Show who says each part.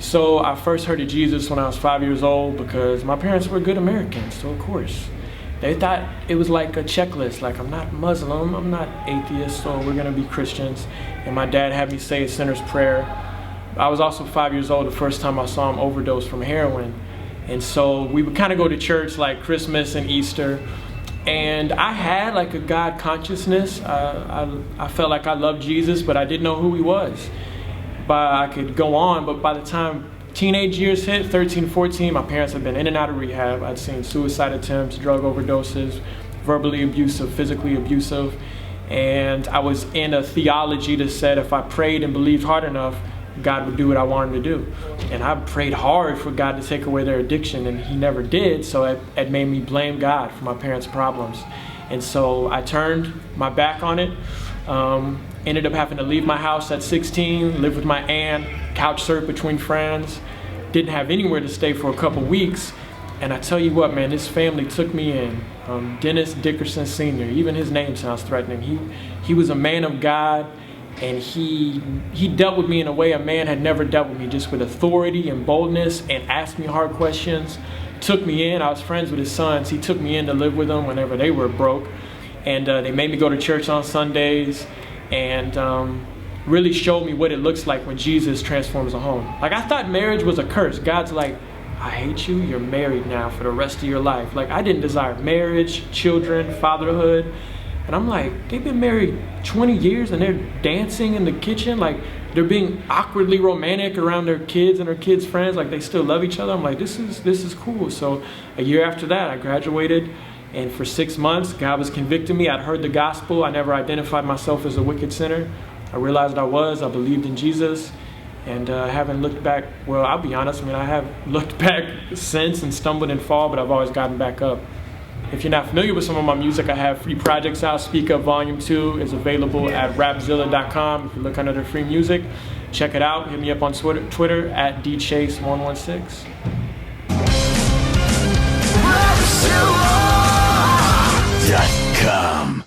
Speaker 1: So I first heard of Jesus when I was 5 years old because my parents were good Americans, so of course. They thought it was like a checklist, like I'm not Muslim, I'm not atheist, so we're gonna be Christians. And my dad had me say a sinner's prayer. I was also 5 years old the first time I saw him overdose from heroin. And so we would kind of go to church like Christmas and Easter. And I had like a God consciousness. I felt like I loved Jesus, but I didn't know who he was. But I could go on, but by the time teenage years hit, 13, 14, my parents had been in and out of rehab. I'd seen suicide attempts, drug overdoses, verbally abusive, physically abusive. And I was in a theology that said if I prayed and believed hard enough, God would do what I wanted to do. And I prayed hard for God to take away their addiction, and he never did, so it made me blame God for my parents' problems. And so I turned my back on it, ended up having to leave my house at 16, live with my aunt, couch surf between friends, didn't have anywhere to stay for a couple weeks. And I tell you what, man, this family took me in. Dennis Dickerson Sr., even his name sounds threatening. He was a man of God, and he dealt with me in a way a man had never dealt with me, just with authority and boldness, and asked me hard questions, took me in. I was friends with his sons. He took me in to live with them whenever they were broke. And they made me go to church on Sundays, and really showed me what it looks like when Jesus transforms a home. Like, I thought marriage was a curse. God's like, I hate you, you're married now for the rest of your life. Like, I didn't desire marriage, children, fatherhood. And I'm like, they've been married 20 years and they're dancing in the kitchen. Like, they're being awkwardly romantic around their kids and their kids' friends. Like, they still love each other. I'm like, this is cool. So a year after that, I graduated. And for 6 months, God was convicting me. I'd heard the gospel. I never identified myself as a wicked sinner. I realized I believed in Jesus, and I haven't looked back. Well, I'll be honest, I have looked back since and stumbled and fall, but I've always gotten back up. If you're not familiar with some of my music, I have free projects out. Speak Up Volume 2 is available at Rapzilla.com. If you look under the free music, check it out. Hit me up on Twitter at dchase116.
Speaker 2: Rapzilla.com